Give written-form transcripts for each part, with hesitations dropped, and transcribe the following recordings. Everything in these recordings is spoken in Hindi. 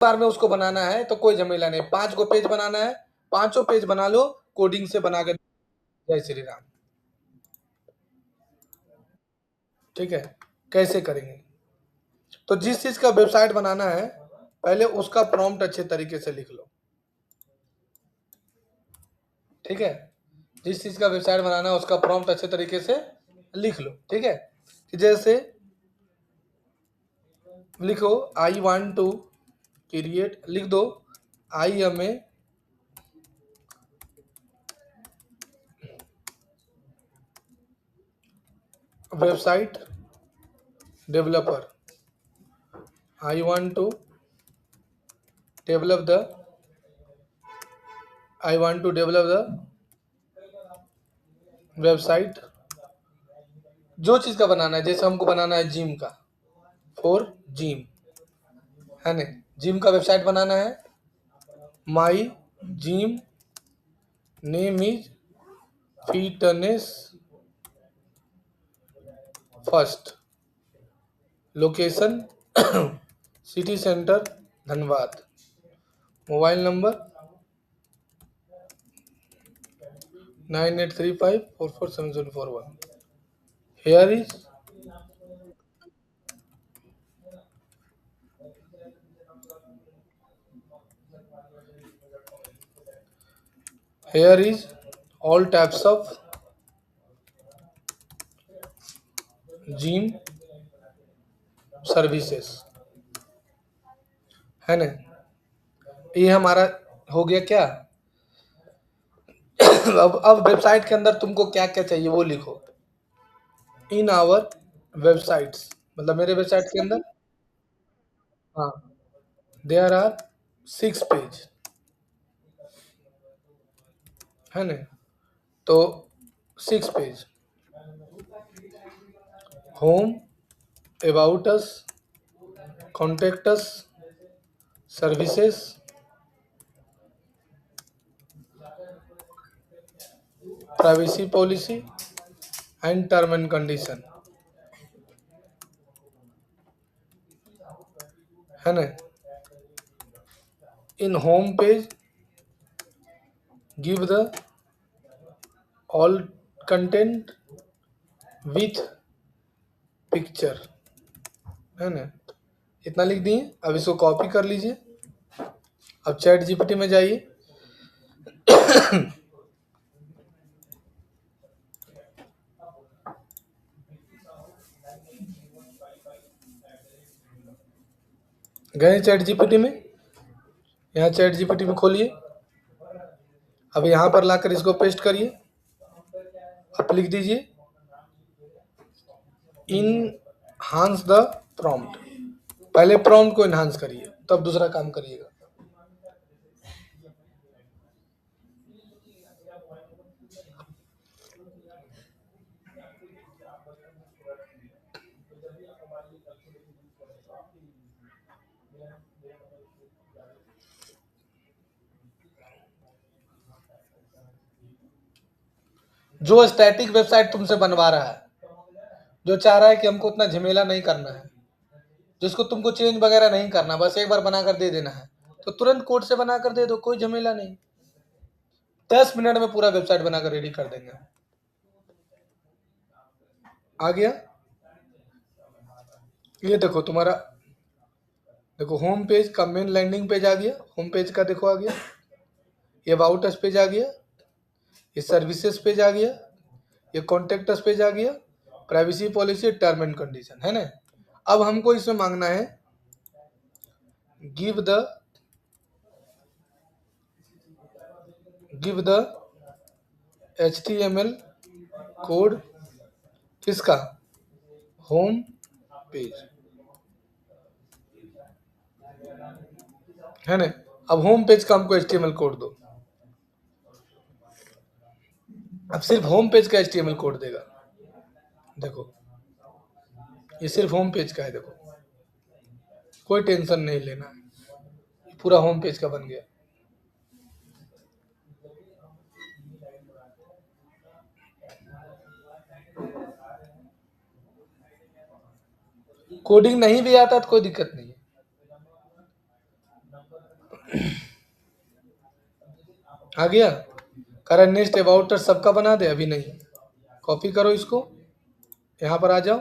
बार में उसको बनाना है तो कोई झमेला नहीं, 5 को पेज बनाना है, 5 पेज बना लो, कोडिंग से बना के। जय श्री राम। ठीक है, कैसे करेंगे? तो जिस चीज का वेबसाइट बनाना है पहले उसका प्रॉम्प्ट अच्छे तरीके से लिख लो। ठीक है, जिस चीज का वेबसाइट बनाना है उसका प्रॉम्प्ट अच्छे तरीके से लिख लो। ठीक है, कि जैसे लिखो आई वांट टू क्रिएट, लिख दो I am a website developer, I want to develop the I want to develop the website. जो चीज का बनाना है, जैसे हमको बनाना है जिम का, फॉर जिम, है ना, जिम का वेबसाइट बनाना है। My gym name is fitness first, location city centre Dhanbad, mobile number 9835447041। Here is all types of gym services, है ना। ये हमारा हो गया क्या? अब वेबसाइट के अंदर तुमको क्या क्या चाहिए वो लिखो। इन आवर वेबसाइट्स, मतलब मेरे वेबसाइट के अंदर, हाँ, देयर आर 6 पेज, है ना। तो 6 page, home, about us, contact us, services, privacy policy and term and condition, है ना। In home page give the all content with picture, है ना। इतना लिख दिए। अब इसको कॉपी कर लीजिए। अब चैट जीपीटी में जाइए। गए चैट जीपीटी में, यहाँ चैट जीपीटी में खोलिए। अब यहाँ पर लाकर इसको पेस्ट करिए। अब लिख दीजिए इनहांस द प्रॉम्प्ट। पहले प्रॉम्प्ट को इनहांस करिए, तब दूसरा काम करिएगा। जो स्टैटिक वेबसाइट तुमसे बनवा रहा है, जो चाह रहा है कि हमको उतना झमेला नहीं करना है, जिसको तुमको चेंज वगैरह नहीं करना, बस एक बार बनाकर दे देना है, तो तुरंत कोड से बनाकर दे दो, कोई झमेला नहीं। 10 मिनट में पूरा वेबसाइट बनाकर रेडी कर देंगे। आ गया? ये देखो तुम्हारा, देखो होम पेज का मेन लैंडिंग पेज आ गया, होम पेज का देखो आ गया, ये अबाउट अस पेज आ गया, ये सर्विसेज पेज आ गया, ये कॉन्टेक्ट अस पेज आ गया, privacy policy, term and condition, है ना। अब हमको इसमें मांगना है गिव द HTML कोड किसका? होम पेज, है ना। अब होम पेज का हमको HTML कोड दो। अब सिर्फ होम पेज का HTML कोड देगा। देखो ये सिर्फ होम पेज का है, देखो कोई टेंशन नहीं लेना है, पूरा होम पेज का बन गया। कोडिंग नहीं भी आता तो कोई दिक्कत नहीं है। आ गया। करंट नेक्स्ट अबाउट सबका बना दे, अभी नहीं। कॉपी करो इसको, यहाँ पर आ जाओ,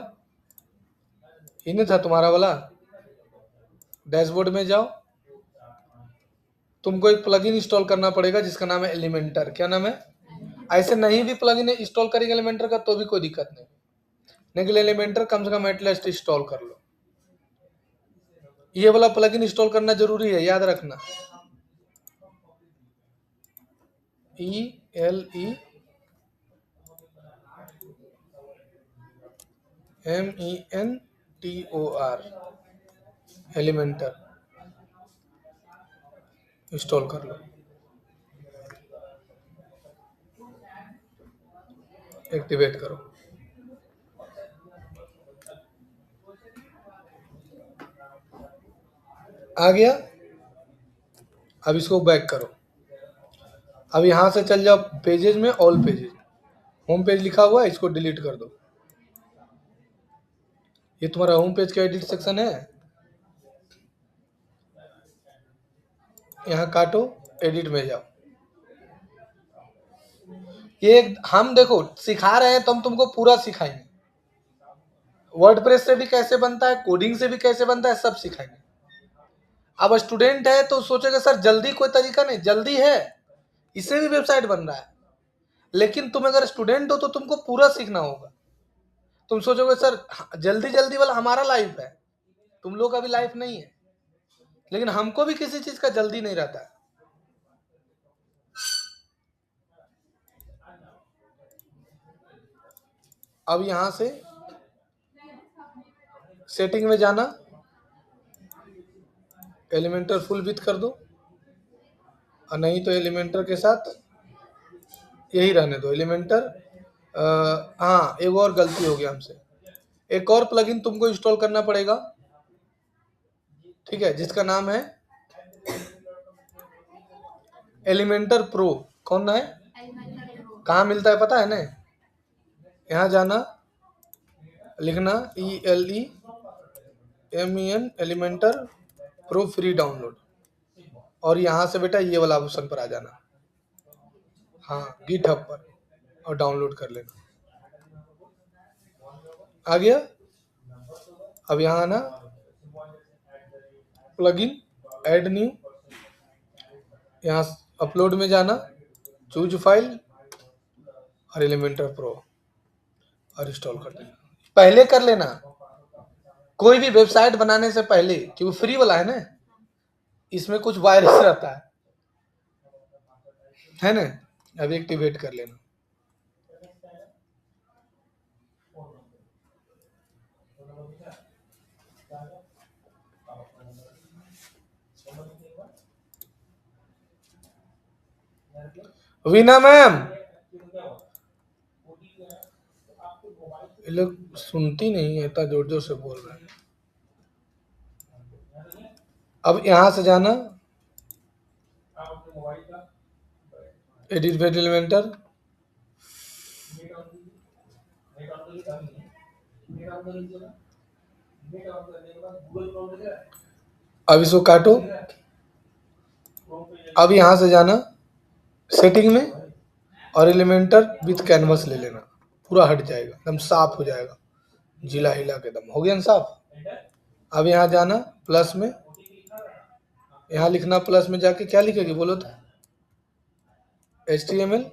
इन्हें था तुम्हारा वाला, डैशबोर्ड में जाओ। तुमको एक प्लगइन इंस्टॉल करना पड़ेगा जिसका नाम है एलिमेंटर। क्या नाम है? ऐसे नहीं भी प्लगइन इंस्टॉल करेंगे एलिमेंटर का तो भी कोई दिक्कत नहीं, लेकिन एलिमेंटर कम से कम एटलीस्ट इंस्टॉल कर लो। ये वाला प्लगइन इंस्टॉल करना जरूरी है, याद रखना। ELEmentor एलिमेंटर इंस्टॉल कर लो, एक्टिवेट करो। आ गया। अब इसको बैक करो। अब यहां से चल जाओ पेजेज में, ऑल पेजेज, होम पेज लिखा हुआ है, इसको डिलीट कर दो। ये तुम्हारा होम पेज का एडिट सेक्शन है, यहाँ काटो, एडिट में जाओ। ये हम देखो सिखा रहे हैं तो हम तुमको पूरा सिखाएंगे, वर्डप्रेस से भी कैसे बनता है, कोडिंग से भी कैसे बनता है, सब सिखाएंगे। अब स्टूडेंट है तो सोचेगा सर जल्दी कोई तरीका नहीं, जल्दी है, इससे भी वेबसाइट बन रहा है। लेकिन तुम अगर स्टूडेंट हो तो तुमको पूरा सीखना होगा। तुम सोचोगे सर जल्दी जल्दी वाला हमारा लाइफ है, तुम लोग का भी लाइफ नहीं है, लेकिन हमको भी किसी चीज का जल्दी नहीं रहता है। अब यहां से सेटिंग में जाना, एलिमेंटर फुल विड्थ कर दो, और नहीं तो एलिमेंटर के साथ यही रहने दो एलिमेंटर। हाँ, एक और गलती हो गया हमसे, एक और प्लगइन तुमको इंस्टॉल करना पड़ेगा, ठीक है, जिसका नाम है एलिमेंटर प्रो। कौन है? कहाँ मिलता है पता है ना? यहाँ जाना, लिखना ELEMEN Elementor pro free download, और यहाँ से बेटा ये वाला ऑप्शन पर आ जाना, हाँ गिटहब पर, और डाउनलोड कर लेना। आ गया। अब यहाँ आना, प्लगइन ऐड न्यू, यहाँ अपलोड में जाना, चूज फाइल और एलिमेंटर प्रो, और इंस्टॉल कर देना। पहले कर लेना कोई भी वेबसाइट बनाने से पहले, क्योंकि फ्री वाला है ना, इसमें कुछ वायरस रहता है ना। अब एक्टिवेट कर लेना। वीना मैम, ये लोग सुनती नहीं है, इतना जोर जोर से बोल रहे हैं। अब यहां से जाना, एडिट वेट एलिमेंटर, अब इसको काटो। अब यहां से जाना सेटिंग में, और एलिमेंटर विथ कैनवस ले लेना, पूरा हट जाएगा, एकदम साफ हो जाएगा, जिला हिला के दम हो गया ना साफ। अब यहाँ जाना प्लस में, यहाँ लिखना, प्लस में जाके क्या लिखेगी बोलो तो, HTML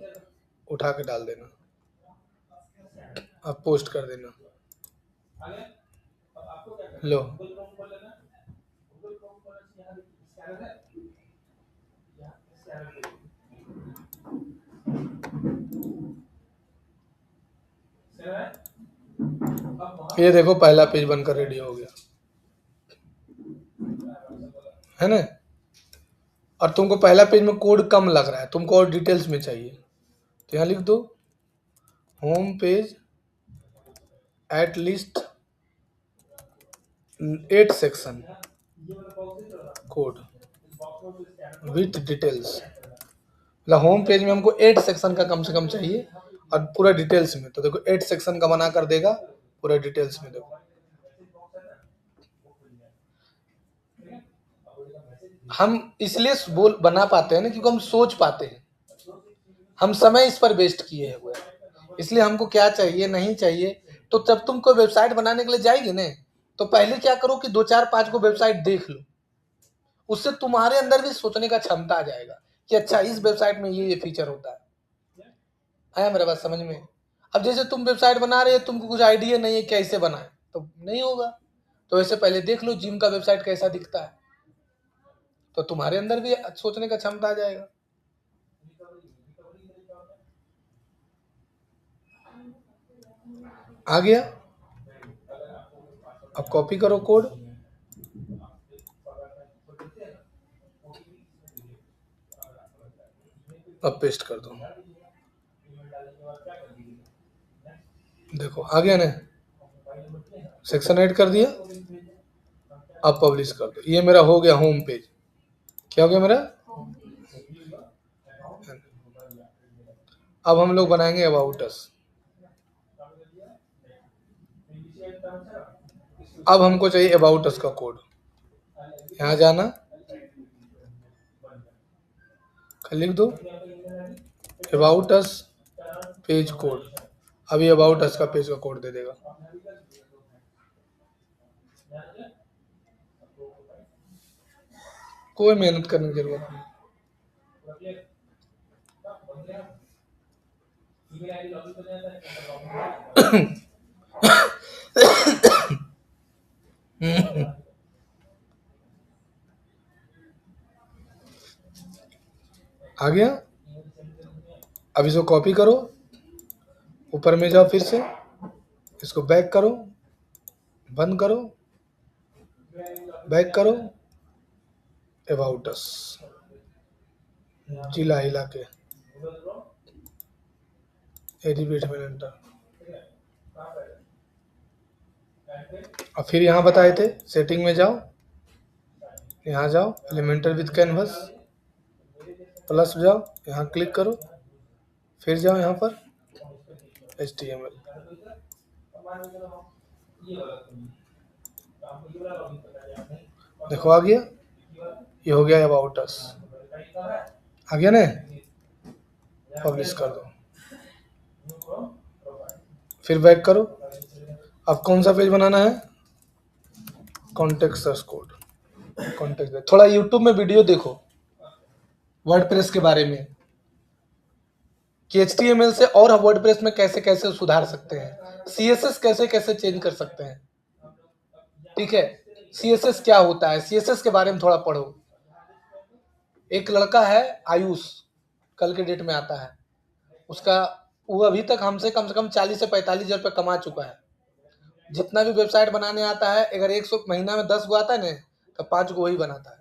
उठा के डाल देना, अब पोस्ट कर देना। लो, ये देखो पहला पेज बनकर रेडी हो गया है ना। और तुमको पहला पेज में कोड कम लग रहा है, तुमको और डिटेल्स में चाहिए, तो यहाँ लिख दो home page at least 8 section code with details. मतलब होम पेज में हमको 8 सेक्शन का कम से कम चाहिए, और पूरा डिटेल्स में। तो देखो 8 सेक्शन का बना कर देगा, पूरा डिटेल्स में। देखो हम इसलिए बोल बना पाते हैं ना क्योंकि हम सोच पाते हैं, हम समय इस पर वेस्ट किए हुए हैं। इसलिए हमको क्या चाहिए नहीं चाहिए, तो जब तुम कोई वेबसाइट बनाने के लिए जाएगी ना, तो पहले क्या करो कि 2 4 5 को वेबसाइट देख लो, उससे तुम्हारे अंदर भी सोचने का क्षमता आ जाएगा कि अच्छा इस वेबसाइट में ये फीचर होता है। आया मेरा बात समझ में? अब जैसे तुम वेबसाइट बना रहे हो, तुमको कुछ आइडिया नहीं है कैसे बनाए, तो नहीं होगा। तो ऐसे पहले देख लो जिम का वेबसाइट कैसा दिखता है, तो तुम्हारे अंदर भी सोचने का क्षमता आ जाएगा। आ गया? अब कॉपी करो कोड, अब पेस्ट कर दो। देखो आ गया ना, सेक्शन ऐड कर दिया। अब पब्लिश कर दो। ये मेरा हो गया होम पेज। क्या हो गया मेरा? अब हम लोग बनाएंगे अबाउट अस। अब हमको चाहिए अबाउट अस का कोड। यहाँ जाना, लिख दो अबाउट अस पेज कोड। अभी अबाउट अस का पेज का कोड दे देगा। कोई मेहनत करने की जरूरत नहीं। आ गया? अब इसको कॉपी करो, ऊपर में जाओ, फिर से इसको बैक करो, बंद करो, बैक करो, अबाउट अस, जिला हिला के एडिट में एंटर। और फिर यहाँ बताए थे सेटिंग में जाओ, यहाँ जाओ एलिमेंटर विद कैनवस, प्लस जाओ, यहाँ क्लिक करो, फिर जाओ यहाँ पर HTML। देखो आ गया, ये हो गया अबाउट अस। आ गया ना? पब्लिश कर दो, फिर बैक करो। अब कौन सा पेज बनाना है? Contact search code. कॉन्टेक्ट थोड़ा यूट्यूब में वीडियो देखो वर्डप्रेस के बारे में कि HTML से और वर्डप्रेस में कैसे कैसे सुधार सकते हैं, CSS कैसे कैसे चेंज कर सकते हैं। ठीक है, CSS क्या होता है, CSS के बारे में थोड़ा पढ़ो। एक लड़का है आयुष, कल के डेट में आता है, उसका वो अभी तक हमसे कम से कम 40 से 45 हजार रुपये कमा चुका है। जितना भी वेबसाइट बनाने आता है, अगर 100 महीना में 10 गो आता है ना, तो 5 गो वही बनाता है।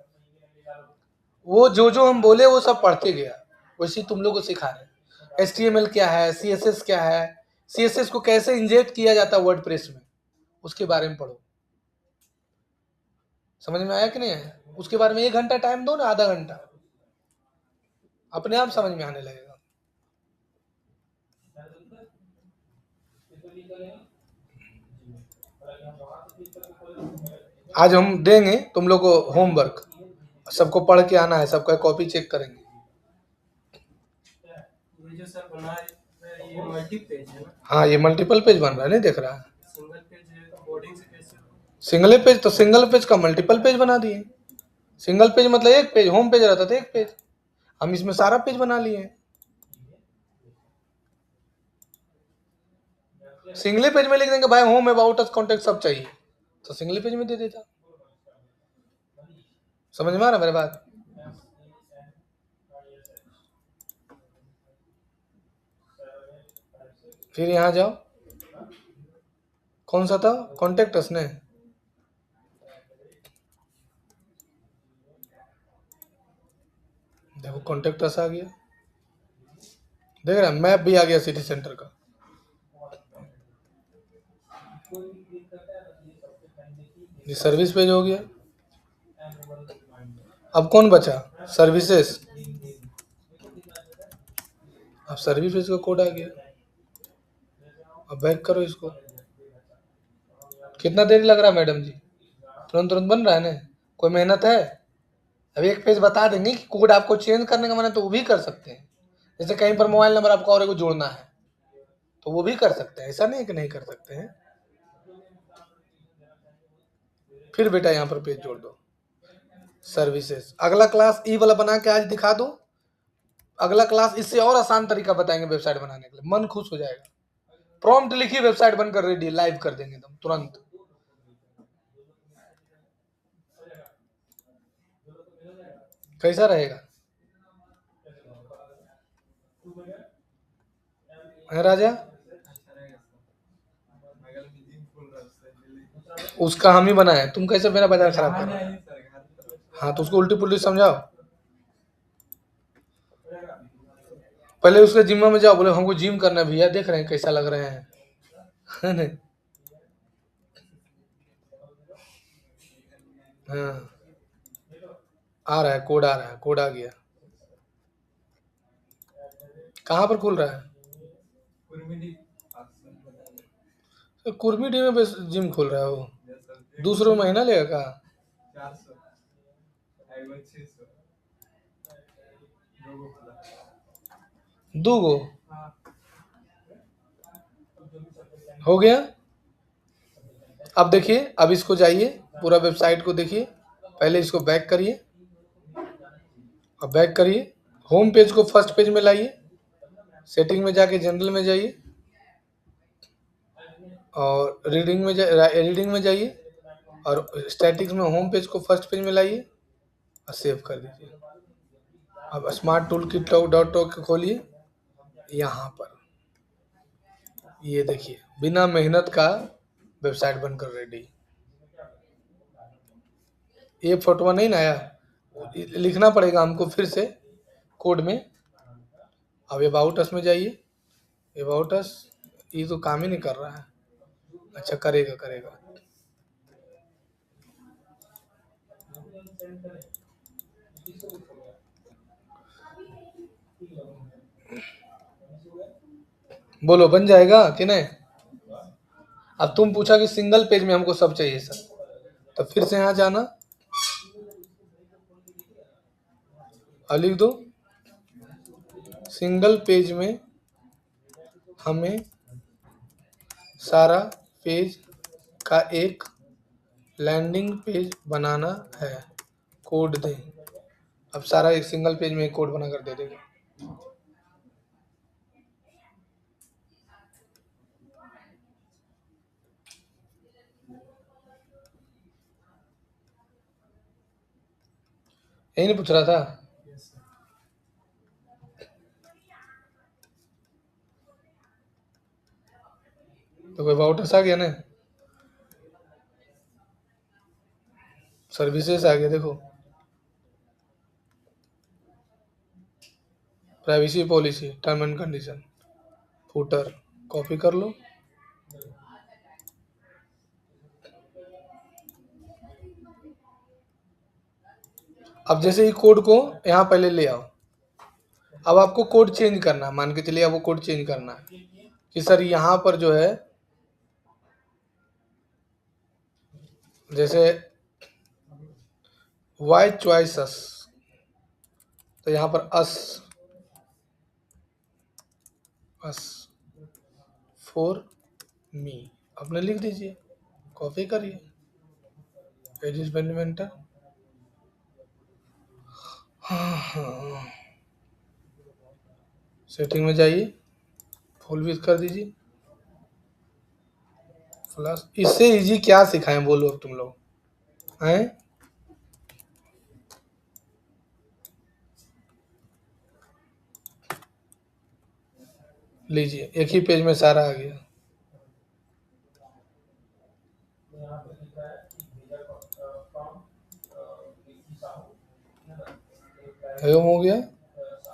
वो जो हम बोले वो सब पढ़ के गया, वैसे तुम लोग को सिखा रहे। HTML क्या है, CSS क्या है, CSS को कैसे इंजेक्ट किया जाता है वर्डप्रेस में, उसके बारे में पढ़ो। समझ में आया कि नहीं आया? उसके बारे में 1 घंटा टाइम दो ना, आधा घंटा, अपने आप समझ में आने लगेगा। आज हम देंगे तुम लोग को होमवर्क, सबको पढ़ के आना है, सबका कॉपी चेक करेंगे। ये जो सर बना है ये मल्टी पेज है ना? हाँ ये मल्टीपल पेज बन रहा है, नहीं देख रहा है? सिंगल पेज है तो बोर्डिंग से कैसे होगा? सिंगल पेज, तो सिंगल पेज का मल्टीपल पेज बना दिए। सिंगल पेज मतलब एक पेज, होम पेज रहता था एक पेज, हम इसमें सारा पेज बना लिए। सिंगल पेज में लिख देंगे भाई होम अबाउट अस कॉन्टेक्ट सब चाहिए, तो सिंगल पेज में दे देता। समझ में आ रहा मेरे बात? फिर यहाँ जाओ, कौन सा था कॉन्टेक्ट अस ने, देखो कॉन्टेक्ट अस आ गया, देख रहा मैप भी आ गया सिटी सेंटर का। ये सर्विस पेज हो गया। अब कौन बचा? सर्विसेज। अब सर्विस पेज का कोड आ गया। अब बैक करो इसको। कितना देरी लग रहा है मैडम जी? तुरंत तुरंत बन रहा है ना? कोई मेहनत है? अब एक पेज बता देंगे कि कोड आपको चेंज करने का मन है तो वो भी कर सकते हैं। जैसे कहीं पर मोबाइल नंबर आपको और को जोड़ना है तो वो भी कर सकते हैं, ऐसा नहीं कि नहीं कर सकते हैं। फिर बेटा यहाँ पर पेज जोड़ दो सर्विसेज। अगला क्लास ई वाला बना के आज दिखा दो। अगला क्लास इससे और आसान तरीका बताएंगे वेबसाइट बनाने के लिए, मन खुश हो जाएगा। प्रॉम्प्ट लिखिए, वेबसाइट बनकर रेडी, लाइव कर देंगे एकदम तुरंत। कैसा रहेगा है राजा? उसका हम ही बनाए, तुम कैसे मेरा बाजार खराब कर रहे हो? हाँ तो उसको उल्टी पुल्टी समझाओ। पहले उसके जिम्मा में जाओ, बोले हमको जिम करना है भैया, देख रहे हैं कैसा लग रहे हैं, है नहीं? हाँ आ रहा है कोड, आ रहा है कोड, आ गया। कहाँ पर खुल रहा है? तो कुर्मी में बस जिम खोल रहा है वो। दूसरों महीना लेगा का? 2 गो हो गया। अब देखिए, अब इसको जाइए, पूरा वेबसाइट को देखिए। पहले इसको बैक करिए, अब बैक करिए, होम पेज को फर्स्ट पेज में लाइए, सेटिंग में जाके जनरल में जाइए और रीडिंग में जाइए और स्टैटिक्स में होम पेज को फर्स्ट पेज में लाइए और सेव कर दीजिए। अब स्मार्ट टूल किट .टॉक खोलिए, यहाँ पर ये देखिए बिना मेहनत का वेबसाइट बनकर रेडी। ये फोटो नहीं ना आया, लिखना पड़ेगा हमको फिर से कोड में। अब अबाउट अस में जाइए, अबाउट अस, ये तो काम ही नहीं कर रहा है। अच्छा करेगा करेगा। बोलो बन जाएगा कि नहीं? अब तुम पूछा कि सिंगल पेज में हमको सब चाहिए सर, तो फिर से यहाँ जाना और लिख दो सिंगल पेज में हमें सारा पेज का एक लैंडिंग पेज बनाना है, कोड दें। अब सारा एक सिंगल पेज में एक कोड बनाकर दे देगा। यही नहीं पूछ रहा था? तो कोई वाउटर्स आ गया ना, सर्विसेज आ गया, देखो privacy policy, term and condition, footer copy कर लो। अब जैसे ही कोड को यहाँ पहले ले आओ, अब आपको कोड चेंज करना है, मान के चलिए आपको कोड चेंज करना है कि सर यहाँ पर जो है जैसे वाई चॉइस अस, तो यहाँ पर अस फॉर मी अपने लिख दीजिए, कॉपी करिए, पेजेस बेनिमेंटर। हाँ सेटिंग में जाइए, फुल विथ कर दीजिए प्लस। इससे इजी क्या सिखाएं बोलो अब तुम लोग हैं? लीजिए एक ही पेज में सारा आ गया। होम हो गया,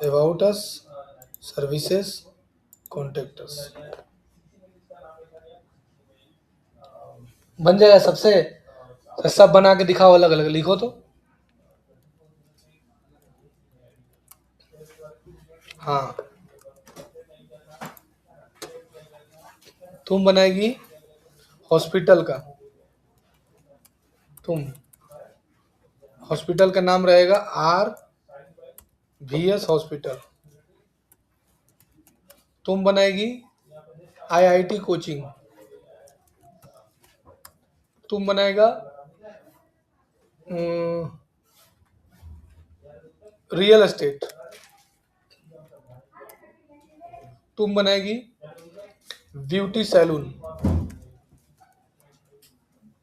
about us, services, contact us, बन जाएगा सबसे। सब बना के दिखाओ, अलग अलग लिखो तो। हाँ तुम बनाएगी हॉस्पिटल का, तुम हॉस्पिटल का नाम रहेगा RVS हॉस्पिटल। तुम बनाएगी IIT कोचिंग। तुम बनाएगा रियल एस्टेट। तुम बनाएगी ब्यूटी सैलून।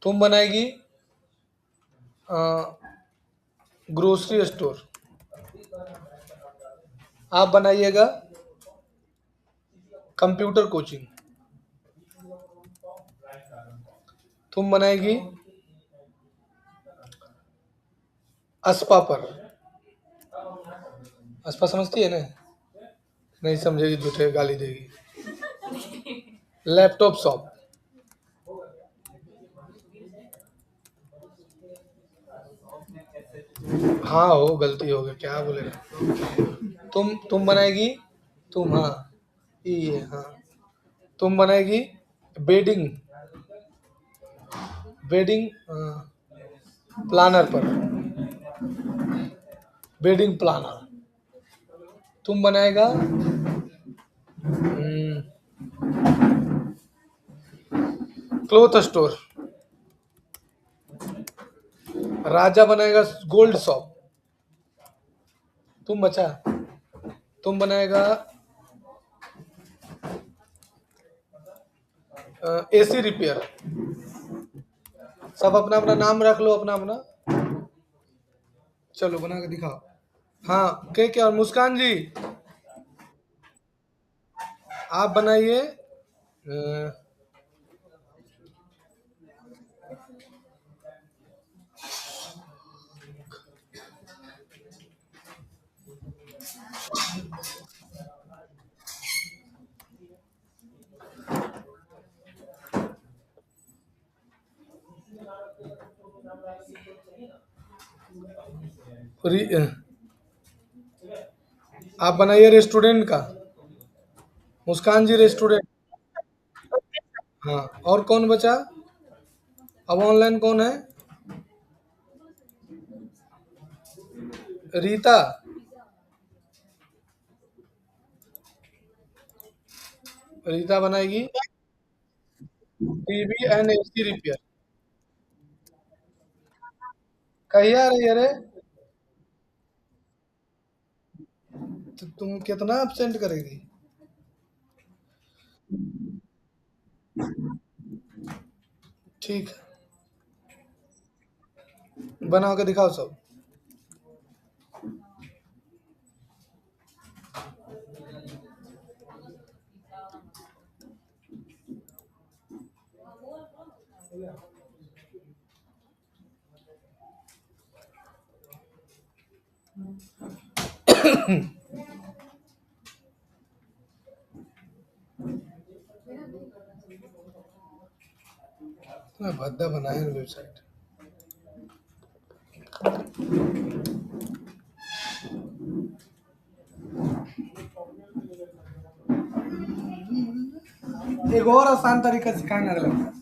तुम बनाएगी ग्रोसरी स्टोर। आप बनाइएगा कंप्यूटर कोचिंग। तुम बनाएगी अस्पा पर। अस्पा समझती है ना? नहीं समझेगी झूठे गाली देगी। Laptop shop. हाँ हो गलती हो गई, क्या बोलेगा। तुम बनाएगी, तुम हाँ ये हाँ तुम बनाएगी बेडिंग वेडिंग प्लानर पर। Wedding planner. तुम बनाएगा क्लोथ स्टोर। राजा बनाएगा गोल्ड शॉप। तुम बचा, तुम बनाएगा AC रिपेयर। सब अपना अपना नाम रख लो, अपना अपना। चलो बना के दिखाओ। हाँ क्या और मुस्कान जी आप बनाइए आप बनाइए रेस्टोरेंट का। मुस्कान जी रेस्टोरेंट। हाँ और कौन बचा? अब ऑनलाइन कौन है? रीता। रीता बनाएगी टीवी एंड AC रिपेयर। कहिए आ रही है रे? तो तुम कितना एब्सेंट करेगी? ठीक है, बना के दिखाओ सब। इतना भद्दा बनाए हैं वेबसाइट। एक और आसान तरीका सिखाना अगला।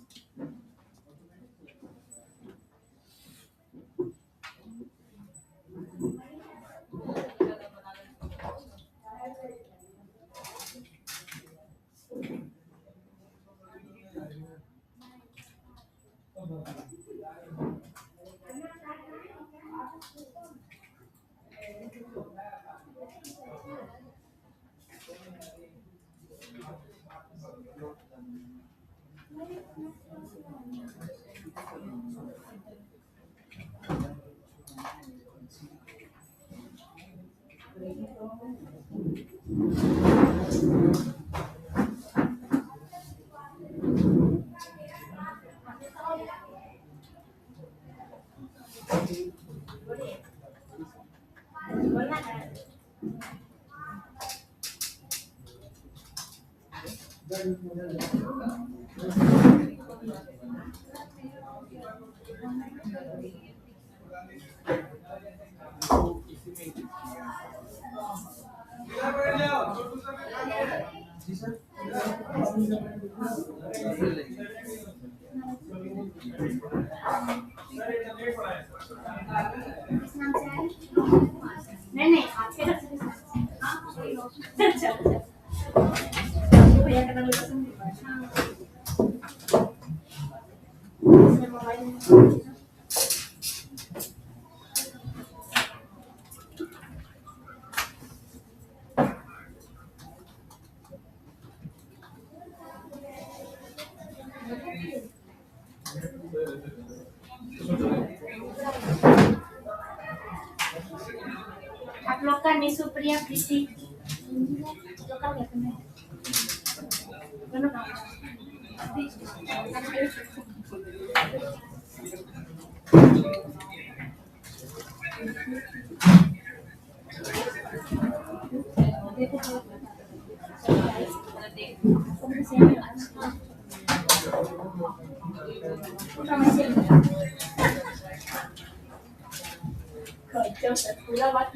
नहीं हाथ पे रख चल भैया का नाम मोबाइल आप लोग का निशुप्रिया प्रीति लोग का कहते हैं दोनों का पूरा बात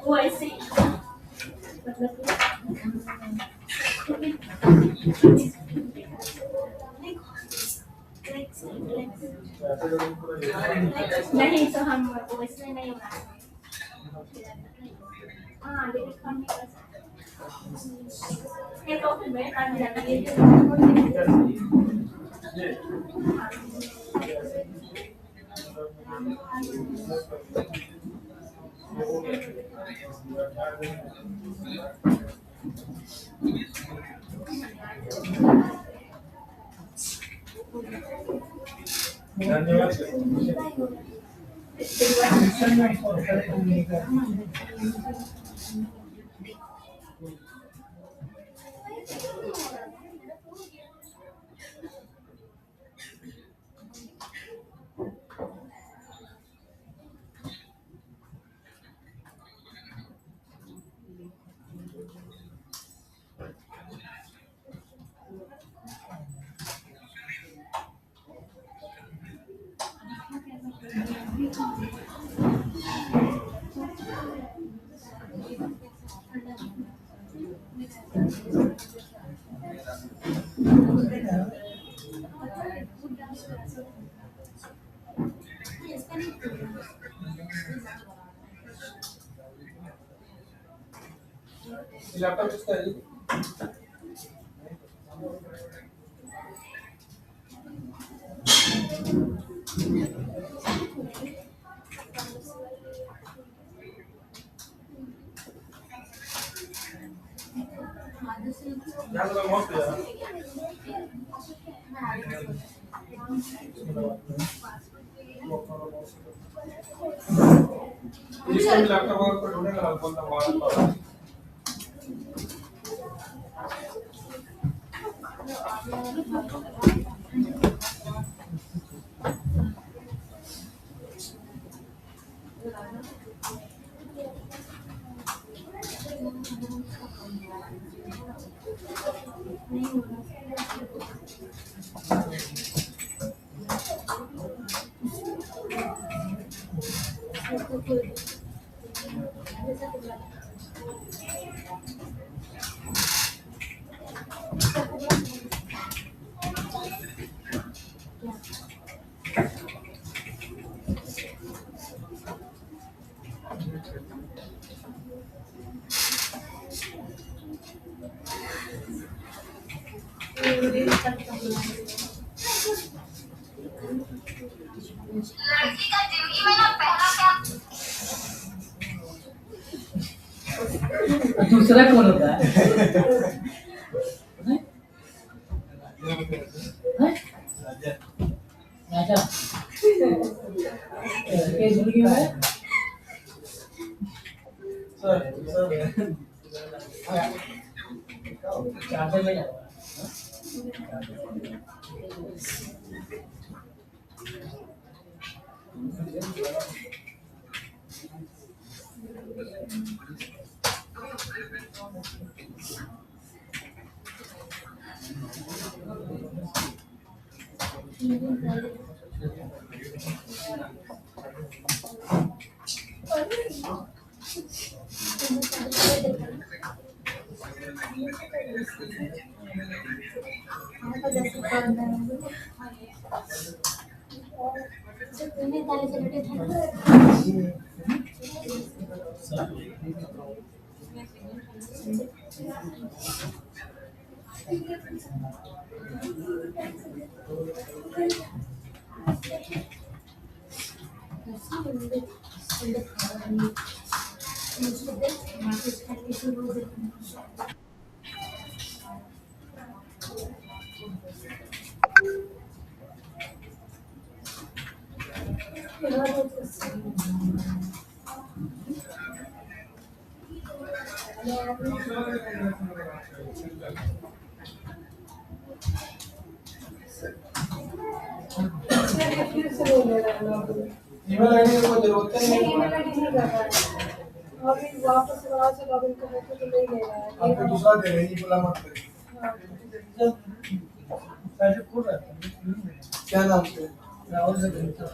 वो ऐसे नहीं तो हम वो इसमें नहीं बना हाँ लेकिन हम नहीं कर सकते ये तो फिर मैं कर लैपटॉप किसका है? यहाँ तो मस्त है इसका भी लैपटॉप पर ढूंढेगा ना बोलता वहाँ लड़की का जिंदगी में ना पहला क्या दूसरा कौन होता है? राजा के जिंदगी में सर चार्जर में जाओ तुम्हें ताले से लटे थे ईमेल आईडी की कोई जरूरत ही नहीं है। अभी वापस वहाँ से लॉगिन करने को तो नहीं ले रहा है। आपको दूसरा दे रहे हैं, ये बोला मत करिए। पैसे खोल रहा था क्या नाम से? राहुल से बोलता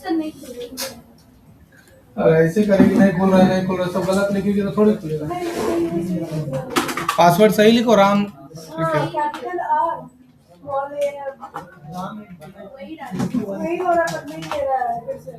सर नहीं खुलेगा अगर ऐसे करेगी नहीं खुल रहा है नहीं खुल रहा है, सब गलत लिखेगी तो थोड़ी खुलेगा। पासवर्ड सही लिखो राम। ठीक है। कैपिटल आर स्मॉल ए नाम वही हो रहा है, पर नहीं ले रहा है फिर से।